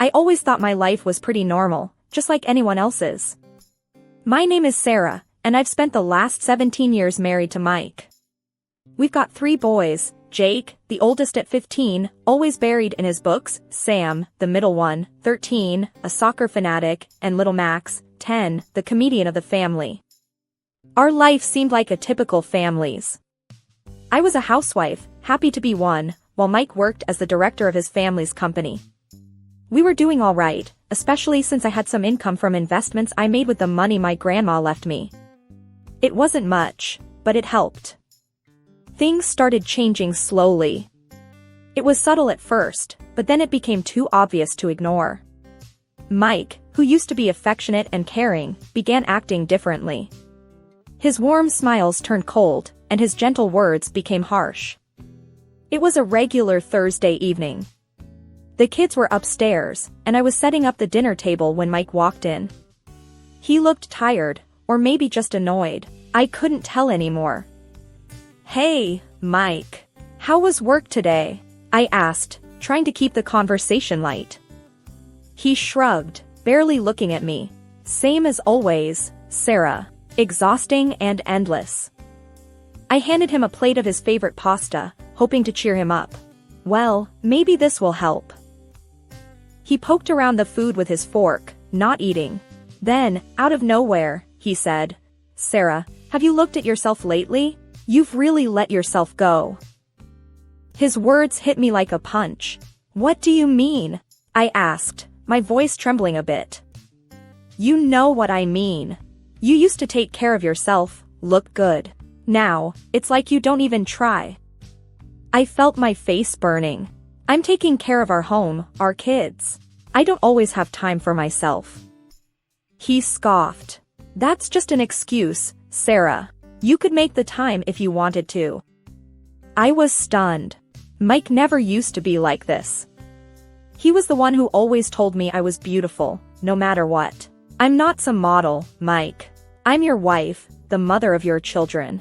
I always thought my life was pretty normal, just like anyone else's. My name is Sarah, and I've spent the last 17 years married to Mike. We've got 3 boys, Jake, the oldest at 15, always buried in his books, Sam, the middle one, 13, a soccer fanatic, and little Max, 10, the comedian of the family. Our life seemed like a typical family's. I was a housewife, happy to be one, while Mike worked as the director of his family's company. We were doing all right, especially since I had some income from investments I made with the money my grandma left me. It wasn't much, but it helped. Things started changing slowly. It was subtle at first, but then it became too obvious to ignore. Mike, who used to be affectionate and caring, began acting differently. His warm smiles turned cold, and his gentle words became harsh. It was a regular Thursday evening. The kids were upstairs, and I was setting up the dinner table when Mike walked in. He looked tired, or maybe just annoyed. I couldn't tell anymore. "Hey, Mike. How was work today?" I asked, trying to keep the conversation light. He shrugged, barely looking at me. "Same as always, Sarah. Exhausting and endless." I handed him a plate of his favorite pasta, hoping to cheer him up. "Well, maybe this will help." He poked around the food with his fork, not eating. Then, out of nowhere, he said, "Sarah, have you looked at yourself lately? You've really let yourself go." His words hit me like a punch. "What do you mean?" I asked, my voice trembling a bit. "You know what I mean. You used to take care of yourself, look good. Now, it's like you don't even try." I felt my face burning. I'm taking care of our home, our kids. I don't always have time for myself. He scoffed. "That's just an excuse, Sarah. You could make the time if you wanted to." I was stunned. Mike never used to be like this. He was the one who always told me I was beautiful, no matter what. "I'm not some model, Mike. I'm your wife, the mother of your children.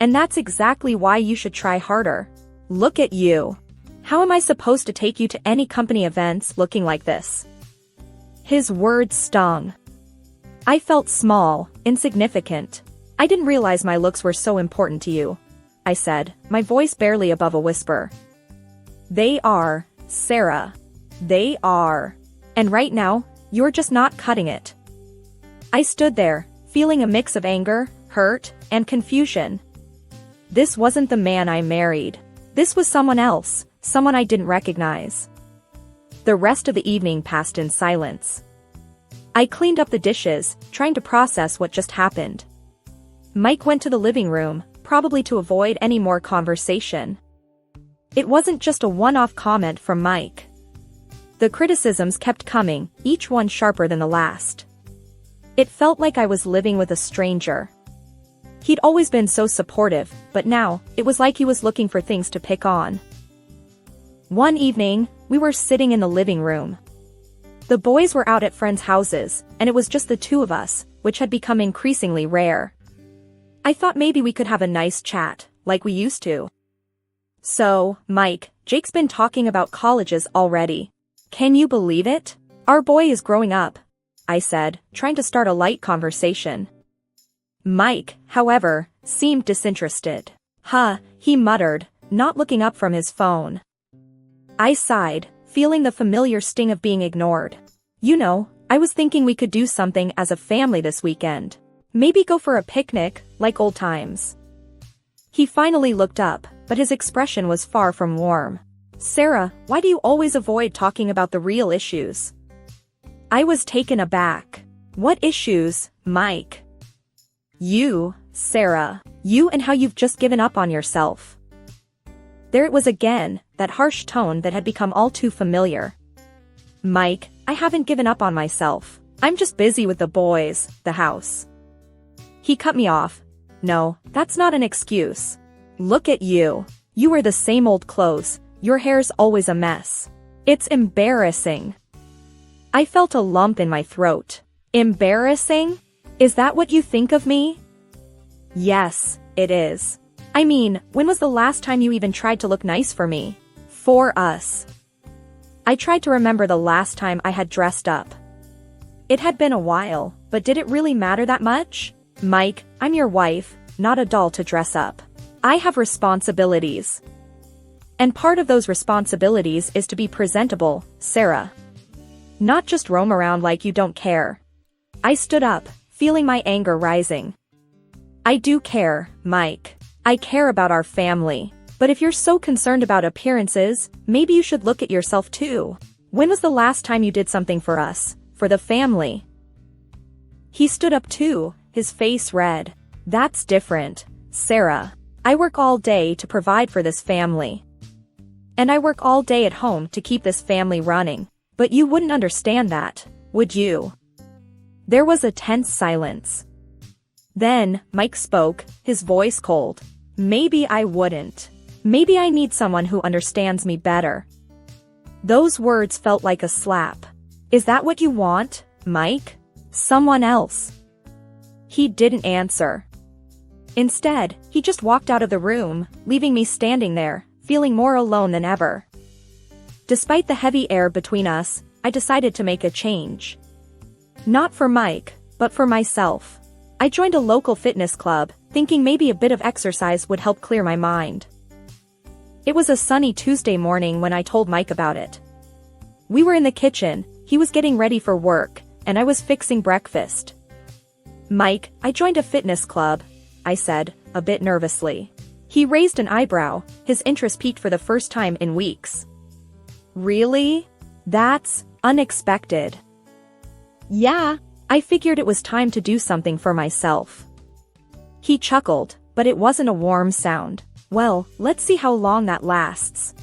And that's exactly why you should try harder. Look at you. How am I supposed to take you to any company events looking like this?" His words stung. I felt small, insignificant. "I didn't realize my looks were so important to you," I said, my voice barely above a whisper. "They are, Sarah. They are. And right now, you're just not cutting it." I stood there, feeling a mix of anger, hurt, and confusion. This wasn't the man I married. This was someone else, someone I didn't recognize. The rest of the evening passed in silence. I cleaned up the dishes, trying to process what just happened. Mike went to the living room, probably to avoid any more conversation. It wasn't just a one-off comment from Mike. The criticisms kept coming, each one sharper than the last. It felt like I was living with a stranger. He'd always been so supportive, but now, it was like he was looking for things to pick on. One evening, we were sitting in the living room. The boys were out at friends' houses, and it was just the 2 of us, which had become increasingly rare. I thought maybe we could have a nice chat, like we used to. "So, Mike, Jake's been talking about colleges already. Can you believe it? Our boy is growing up," I said, trying to start a light conversation. Mike, however, seemed disinterested. "Huh," he muttered, not looking up from his phone. I sighed, feeling the familiar sting of being ignored. "You know, I was thinking we could do something as a family this weekend. Maybe go for a picnic, like old times." He finally looked up, but his expression was far from warm. "Sarah, why do you always avoid talking about the real issues?" I was taken aback. "What issues, Mike?" "You, Sarah. You and how you've just given up on yourself." There it was again, that harsh tone that had become all too familiar. "Mike, I haven't given up on myself. I'm just busy with the boys, the house." He cut me off. "No, that's not an excuse. Look at you. You wear the same old clothes, your hair's always a mess. It's embarrassing." I felt a lump in my throat. Embarrassing? Is that what you think of me? Yes, it is. I mean, when was the last time you even tried to look nice for me? For us. I tried to remember the last time I had dressed up. It had been a while, but did it really matter that much? Mike, I'm your wife, not a doll to dress up. I have responsibilities. And part of those responsibilities is to be presentable, Sarah. Not just roam around like you don't care. I stood up, feeling my anger rising. I do care, Mike. I care about our family. But if you're so concerned about appearances, maybe you should look at yourself too. When was the last time you did something for us, for the family? He stood up too, his face red. That's different, Sarah. I work all day to provide for this family. And I work all day at home to keep this family running. But you wouldn't understand that, would you? There was a tense silence. Then, Mike spoke, his voice cold. Maybe I wouldn't. Maybe I need someone who understands me better. Those words felt like a slap. Is that what you want, Mike? Someone else? He didn't answer. Instead, he just walked out of the room, leaving me standing there, feeling more alone than ever. Despite the heavy air between us, I decided to make a change. Not for Mike, but for myself. I joined a local fitness club, thinking maybe a bit of exercise would help clear my mind. It was a sunny Tuesday morning when I told Mike about it. We were in the kitchen, he was getting ready for work, and I was fixing breakfast. Mike, I joined a fitness club, I said, a bit nervously. He raised an eyebrow, his interest piqued for the first time in weeks. Really? That's unexpected. Yeah, I figured it was time to do something for myself. He chuckled, but it wasn't a warm sound. Well, let's see how long that lasts.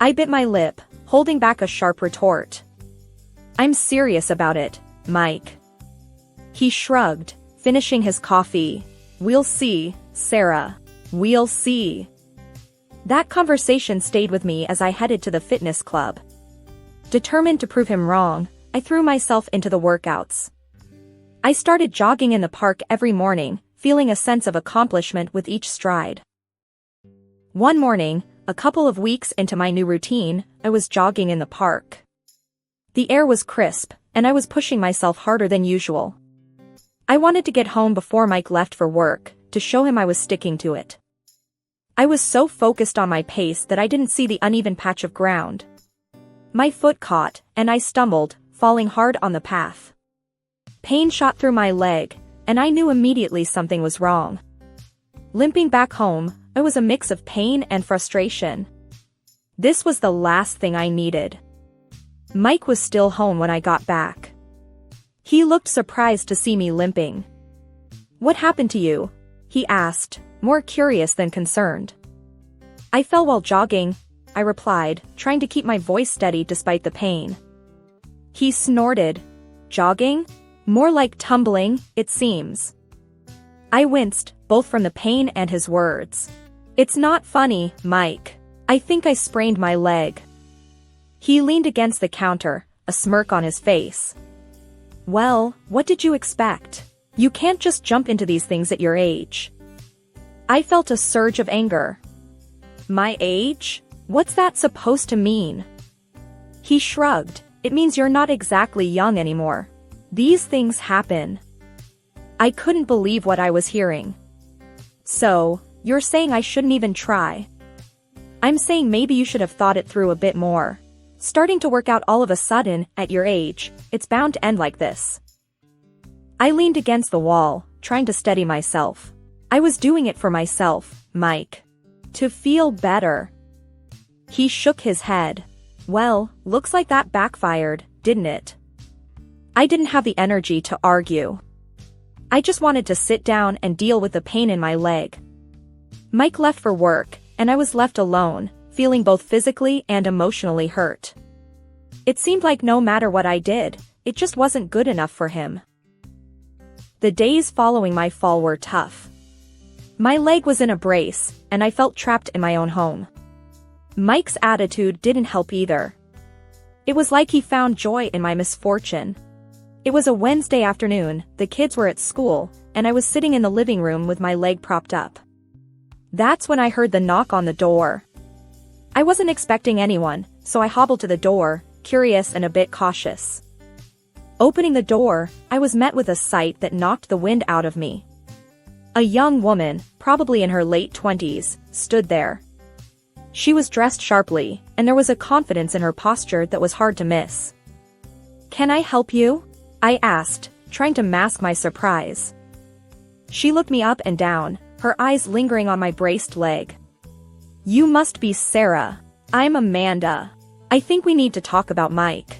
I bit my lip, holding back a sharp retort. I'm serious about it, Mike. He shrugged, finishing his coffee. We'll see, Sarah. We'll see. That conversation stayed with me as I headed to the fitness club. Determined to prove him wrong, I threw myself into the workouts. I started jogging in the park every morning, feeling a sense of accomplishment with each stride. One morning, a couple of weeks into my new routine, I was jogging in the park. The air was crisp, and I was pushing myself harder than usual. I wanted to get home before Mike left for work, to show him I was sticking to it. I was so focused on my pace that I didn't see the uneven patch of ground. My foot caught, and I stumbled, falling hard on the path. Pain shot through my leg, and I knew immediately something was wrong. Limping back home, I was a mix of pain and frustration. This was the last thing I needed. Mike was still home when I got back. He looked surprised to see me limping. What happened to you? He asked, more curious than concerned. I fell while jogging, I replied, trying to keep my voice steady despite the pain. He snorted. Jogging? More like tumbling, it seems. I winced, both from the pain and his words. It's not funny, Mike. I think I sprained my leg. He leaned against the counter, a smirk on his face. Well, what did you expect? You can't just jump into these things at your age. I felt a surge of anger. My age? What's that supposed to mean? He shrugged. It means you're not exactly young anymore. These things happen. I couldn't believe what I was hearing. So, you're saying I shouldn't even try? I'm saying maybe you should have thought it through a bit more. Starting to work out all of a sudden, at your age, it's bound to end like this. I leaned against the wall, trying to steady myself. I was doing it for myself, Mike. To feel better. He shook his head. Well, looks like that backfired, didn't it? I didn't have the energy to argue. I just wanted to sit down and deal with the pain in my leg. Mike left for work, and I was left alone, feeling both physically and emotionally hurt. It seemed like no matter what I did, it just wasn't good enough for him. The days following my fall were tough. My leg was in a brace, and I felt trapped in my own home. Mike's attitude didn't help either. It was like he found joy in my misfortune. It was a Wednesday afternoon, the kids were at school, and I was sitting in the living room with my leg propped up. That's when I heard the knock on the door. I wasn't expecting anyone, so I hobbled to the door, curious and a bit cautious. Opening the door, I was met with a sight that knocked the wind out of me. A young woman, probably in her late 20s, stood there. She was dressed sharply, and there was a confidence in her posture that was hard to miss. "Can I help you?" I asked, trying to mask my surprise. She looked me up and down, her eyes lingering on my braced leg. "You must be Sarah. I'm Amanda. I think we need to talk about Mike."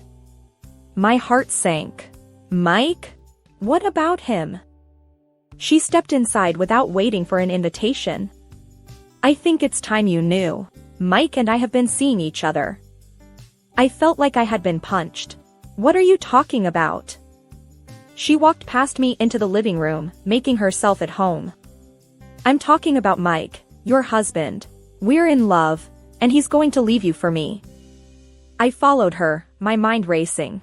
My heart sank. Mike? What about him? She stepped inside without waiting for an invitation. "I think it's time you knew. Mike and I have been seeing each other." I felt like I had been punched. "What are you talking about?" She walked past me into the living room, making herself at home. "I'm talking about Mike, your husband. We're in love, and he's going to leave you for me." I followed her, my mind racing.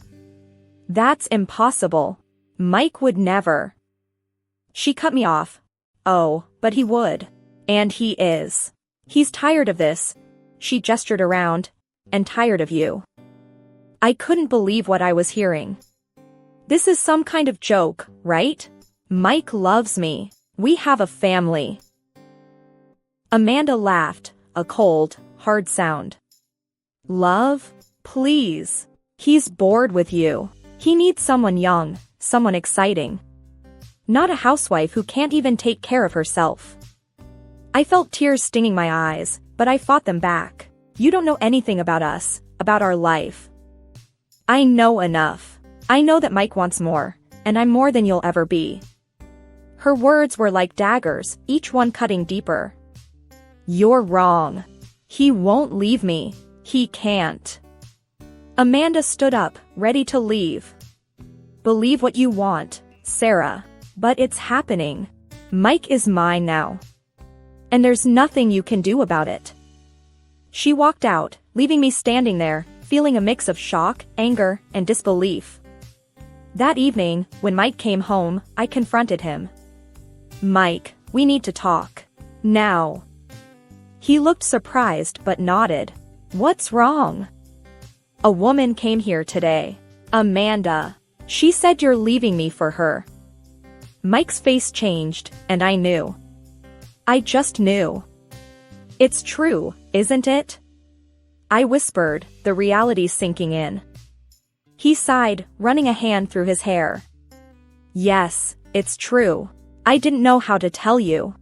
"That's impossible. Mike would never." She cut me off. "Oh, but he would. And he is. He's tired of this." She gestured around. "And tired of you." I couldn't believe what I was hearing. This is some kind of joke, right? Mike loves me. We have a family. Amanda laughed, a cold, hard sound. "Love? Please. He's bored with you. He needs someone young, someone exciting. Not a housewife who can't even take care of herself." I felt tears stinging my eyes, but I fought them back. "You don't know anything about us, about our life." "I know enough. I know that Mike wants more, and I'm more than you'll ever be." Her words were like daggers, each one cutting deeper. "You're wrong. He won't leave me. He can't." Amanda stood up, ready to leave. "Believe what you want, Sarah. But it's happening. Mike is mine now. And there's nothing you can do about it." She walked out, leaving me standing there, feeling a mix of shock, anger, and disbelief. That evening, when Mike came home, I confronted him. "Mike, we need to talk. Now." He looked surprised but nodded. "What's wrong?" "A woman came here today. Amanda. She said you're leaving me for her." Mike's face changed, and I knew. I just knew. "It's true, isn't it?" I whispered, the reality sinking in. He sighed, running a hand through his hair. "Yes, it's true. I didn't know how to tell you."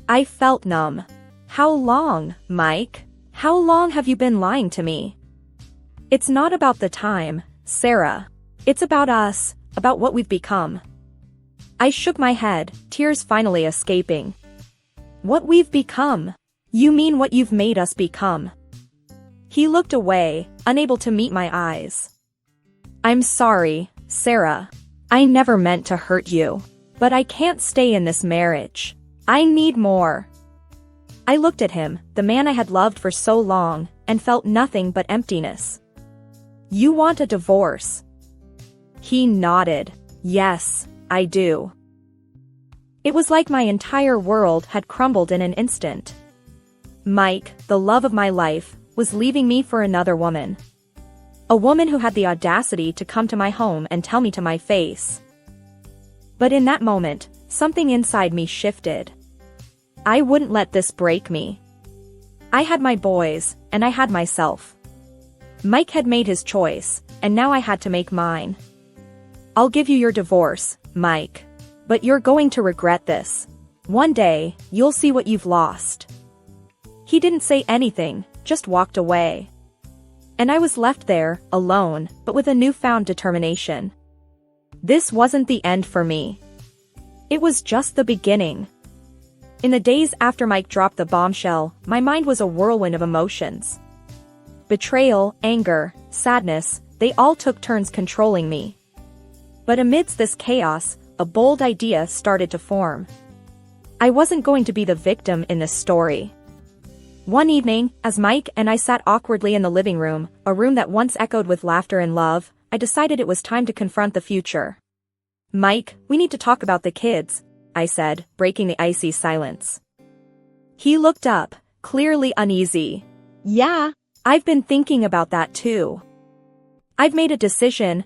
I felt numb. "How long, Mike? How long have you been lying to me?" "It's not about the time, Sarah. It's about us, about what we've become." I shook my head, tears finally escaping. "What we've become? You mean what you've made us become?" He looked away, unable to meet my eyes. "I'm sorry, Sarah. I never meant to hurt you. But I can't stay in this marriage. I need more." I looked at him, the man I had loved for so long, and felt nothing but emptiness. "You want a divorce?" He nodded. "Yes, I do." It was like my entire world had crumbled in an instant. Mike, the love of my life, was leaving me for another woman. A woman who had the audacity to come to my home and tell me to my face. But in that moment, something inside me shifted. I wouldn't let this break me. I had my boys, and I had myself. Mike had made his choice, and now I had to make mine. "I'll give you your divorce, Mike. But you're going to regret this. One day, you'll see what you've lost." He didn't say anything, just walked away. And I was left there, alone, but with a newfound determination. This wasn't the end for me. It was just the beginning. In the days after Mike dropped the bombshell, my mind was a whirlwind of emotions. Betrayal, anger, sadness, they all took turns controlling me. But amidst this chaos, a bold idea started to form. I wasn't going to be the victim in this story. One evening, as Mike and I sat awkwardly in the living room, a room that once echoed with laughter and love, I decided it was time to confront the future. "Mike, we need to talk about the kids," I said, breaking the icy silence. He looked up, clearly uneasy. "Yeah, I've been thinking about that too. I've made a decision,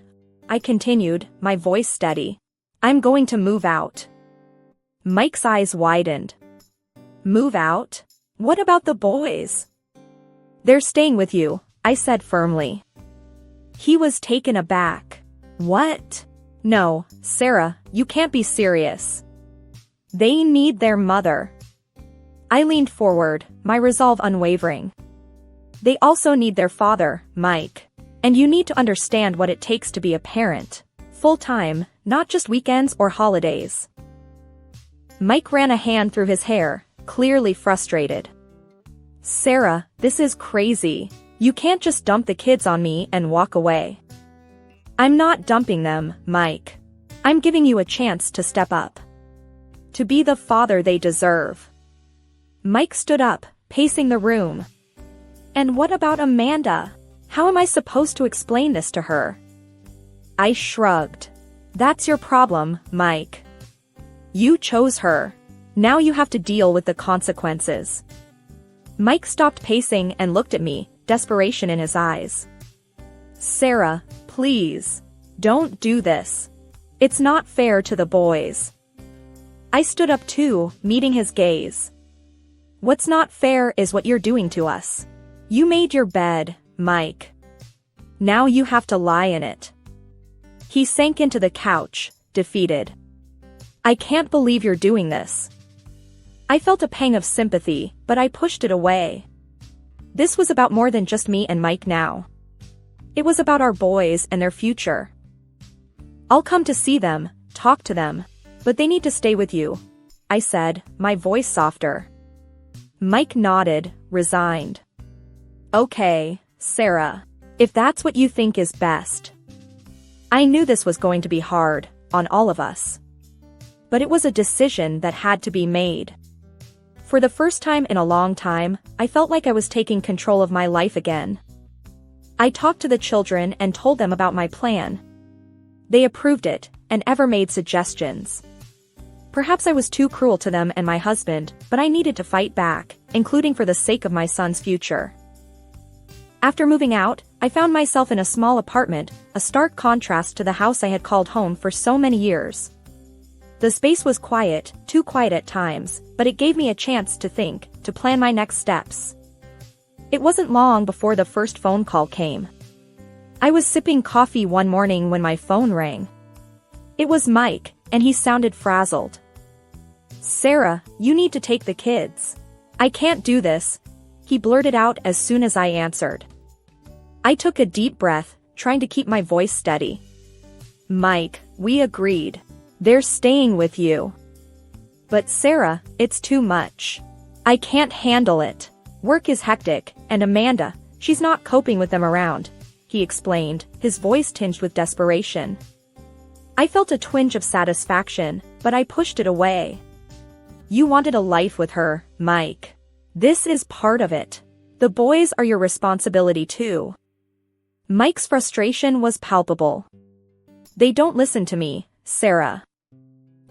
I continued, my voice steady. I'm going to move out. Mike's eyes widened. Move out? What about the boys? They're staying with you, I said firmly. He was taken aback. What? No, Sarah, you can't be serious. They need their mother. I leaned forward, my resolve unwavering. They also need their father, Mike. And you need to understand what it takes to be a parent. Full-time, not just weekends or holidays. Mike ran a hand through his hair, clearly frustrated. Sarah, this is crazy. You can't just dump the kids on me and walk away. I'm not dumping them, Mike. I'm giving you a chance to step up. To be the father they deserve. Mike stood up, pacing the room. And what about Amanda? How am I supposed to explain this to her? I shrugged. That's your problem, Mike. You chose her. Now you have to deal with the consequences. Mike stopped pacing and looked at me, desperation in his eyes. Sarah, please. Don't do this. It's not fair to the boys. I stood up too, meeting his gaze. What's not fair is what you're doing to us. You made your bed, Mike. Now you have to lie in it. He sank into the couch, defeated. I can't believe you're doing this. I felt a pang of sympathy, but I pushed it away. This was about more than just me and Mike now. It was about our boys and their future. I'll come to see them, talk to them, but they need to stay with you, I said, my voice softer. Mike nodded, resigned. Okay, Sarah. If that's what you think is best. I knew this was going to be hard, on all of us. But it was a decision that had to be made. For the first time in a long time, I felt like I was taking control of my life again. I talked to the children and told them about my plan. They approved it, and ever made suggestions. Perhaps I was too cruel to them and my husband, but I needed to fight back, including for the sake of my son's future. After moving out, I found myself in a small apartment, a stark contrast to the house I had called home for so many years. The space was quiet, too quiet at times, but it gave me a chance to think, to plan my next steps. It wasn't long before the first phone call came. I was sipping coffee one morning when my phone rang. It was Mike, and he sounded frazzled. Sarah, you need to take the kids. I can't do this, he blurted out as soon as I answered. I took a deep breath, trying to keep my voice steady. Mike, we agreed. They're staying with you. But Sarah, it's too much. I can't handle it. Work is hectic, and Amanda, she's not coping with them around, he explained, his voice tinged with desperation. I felt a twinge of satisfaction, but I pushed it away. You wanted a life with her, Mike. This is part of it. The boys are your responsibility too. Mike's frustration was palpable. They don't listen to me, Sarah.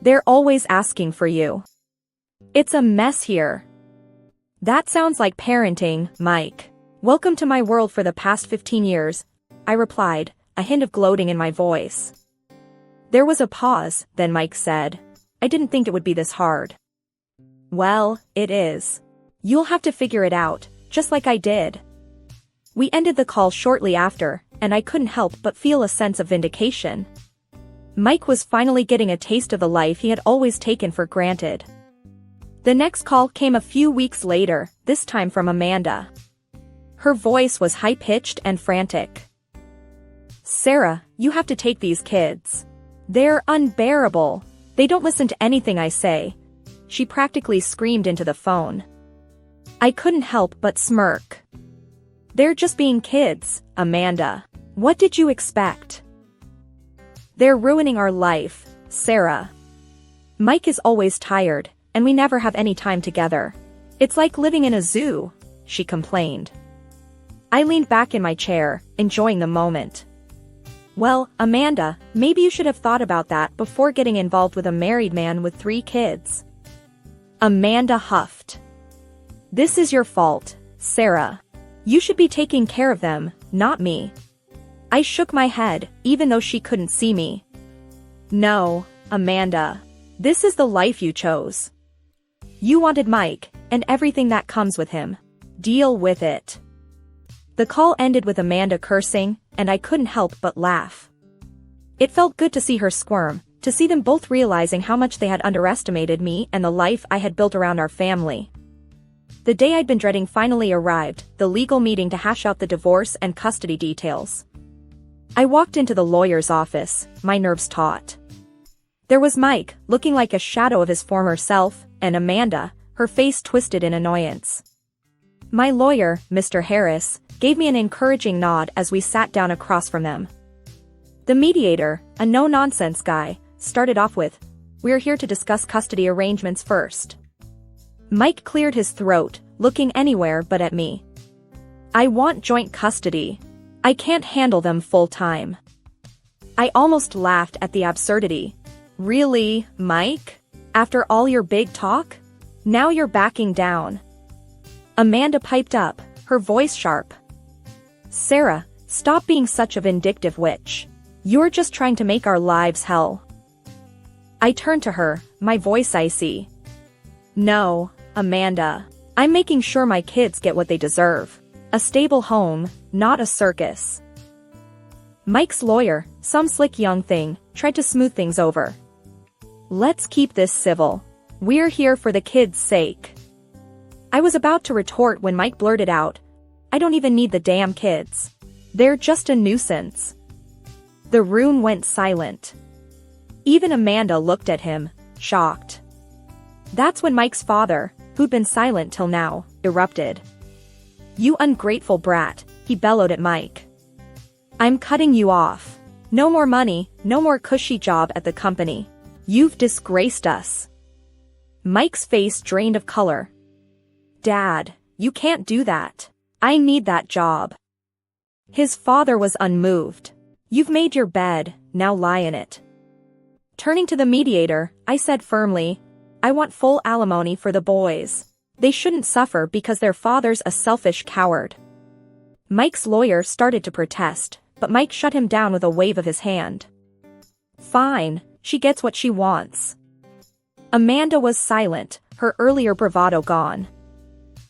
They're always asking for you. It's a mess here. That sounds like parenting, Mike. Welcome to my world for the past 15 years, I replied, a hint of gloating in my voice. There was a pause, then Mike said, I didn't think it would be this hard. Well, it is. You'll have to figure it out, just like I did. We ended the call shortly after, and I couldn't help but feel a sense of vindication. Mike was finally getting a taste of the life he had always taken for granted. The next call came a few weeks later, this time from Amanda. Her voice was high-pitched and frantic. Sarah, you have to take these kids. They're unbearable. They don't listen to anything I say. She practically screamed into the phone. I couldn't help but smirk. They're just being kids, Amanda. What did you expect? They're ruining our life, Sarah. Mike is always tired, and we never have any time together. It's like living in a zoo, she complained. I leaned back in my chair, enjoying the moment. Well, Amanda, maybe you should have thought about that before getting involved with a married man with 3 kids. Amanda huffed. This is your fault, Sarah. You should be taking care of them, not me. I shook my head, even though she couldn't see me. No, Amanda. This is the life you chose. You wanted Mike, and everything that comes with him. Deal with it. The call ended with Amanda cursing, and I couldn't help but laugh. It felt good to see her squirm, to see them both realizing how much they had underestimated me and the life I had built around our family. The day I'd been dreading finally arrived, the legal meeting to hash out the divorce and custody details. I walked into the lawyer's office, my nerves taut. There was Mike, looking like a shadow of his former self, and Amanda, her face twisted in annoyance. My lawyer, Mr. Harris, gave me an encouraging nod as we sat down across from them. The mediator, a no-nonsense guy, started off with, "We're here to discuss custody arrangements first." Mike cleared his throat, looking anywhere but at me. "I want joint custody. I can't handle them full-time." I almost laughed at the absurdity. Really, Mike? After all your big talk? Now you're backing down. Amanda piped up, her voice sharp. "Sarah, stop being such a vindictive witch. You're just trying to make our lives hell." I turned to her, my voice icy. "No, Amanda. I'm making sure my kids get what they deserve. A stable home, not a circus." Mike's lawyer, some slick young thing, tried to smooth things over. "Let's keep this civil. We're here for the kids' sake." I was about to retort when Mike blurted out, "I don't even need the damn kids. They're just a nuisance." The room went silent. Even Amanda looked at him, shocked. That's when Mike's father, who'd been silent till now, erupted. "You ungrateful brat," he bellowed at Mike. "I'm cutting you off. No more money, no more cushy job at the company. You've disgraced us." Mike's face drained of color. "Dad, you can't do that. I need that job." His father was unmoved. "You've made your bed, now lie in it." Turning to the mediator, I said firmly, "I want full alimony for the boys. They shouldn't suffer because their father's a selfish coward." Mike's lawyer started to protest, but Mike shut him down with a wave of his hand. "Fine, she gets what she wants." Amanda was silent, her earlier bravado gone.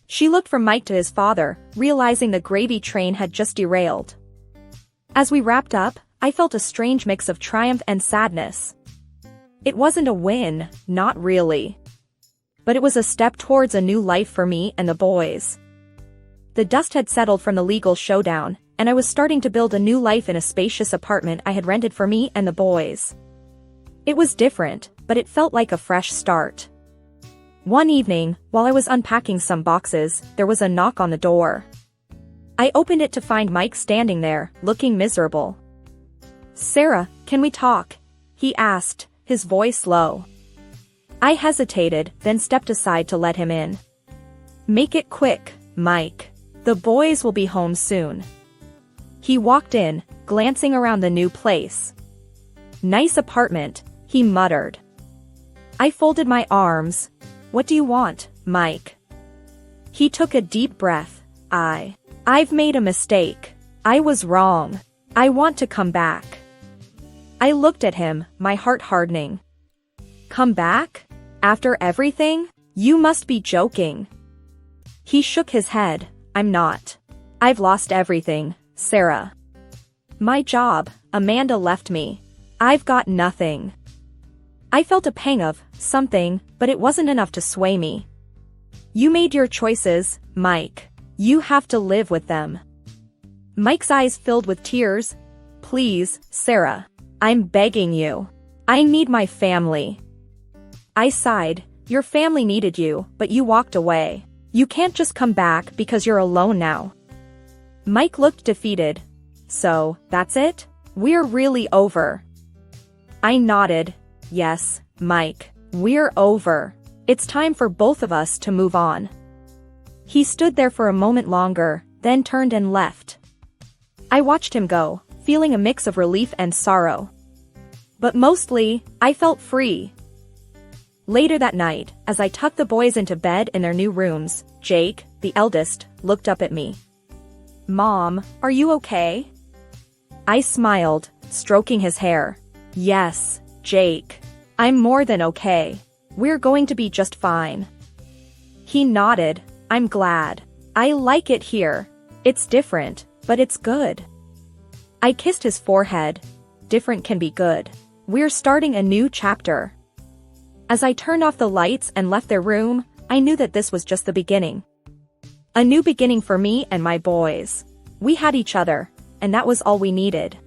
She looked from Mike to his father, realizing the gravy train had just derailed. As we wrapped up, I felt a strange mix of triumph and sadness. It wasn't a win, not really. But it was a step towards a new life for me and the boys. The dust had settled from the legal showdown, and I was starting to build a new life in a spacious apartment I had rented for me and the boys. It was different, but it felt like a fresh start. One evening, while I was unpacking some boxes, there was a knock on the door. I opened it to find Mike standing there, looking miserable. "Sarah, can we talk?" he asked, his voice low. I hesitated, then stepped aside to let him in. "Make it quick, Mike. The boys will be home soon." He walked in, glancing around the new place. "Nice apartment," he muttered. I folded my arms. "What do you want, Mike?" He took a deep breath. I've made a mistake. I was wrong. I want to come back." I looked at him, my heart hardening. "Come back? After everything? You must be joking." He shook his head. "I'm not. I've lost everything, Sarah. My job, Amanda left me. I've got nothing." I felt a pang of something, but it wasn't enough to sway me. "You made your choices, Mike. You have to live with them." Mike's eyes filled with tears. "Please, Sarah. I'm begging you. I need my family." I sighed. "Your family needed you, but you walked away. You can't just come back because you're alone now." Mike looked defeated. "So, that's it? We're really over?" I nodded. "Yes, Mike, we're over. It's time for both of us to move on." He stood there for a moment longer, then turned and left. I watched him go, feeling a mix of relief and sorrow. But mostly, I felt free. Later that night, as I tucked the boys into bed in their new rooms, Jake, the eldest, looked up at me. Mom, are you okay? I smiled, stroking his hair. Yes, Jake. I'm more than okay. We're going to be just fine. He nodded. I'm glad. I like it here. It's different, but it's good. I kissed his forehead. Different can be good. We're starting a new chapter. As I turned off the lights and left their room, I knew that this was just the beginning. A new beginning for me and my boys. We had each other, and that was all we needed.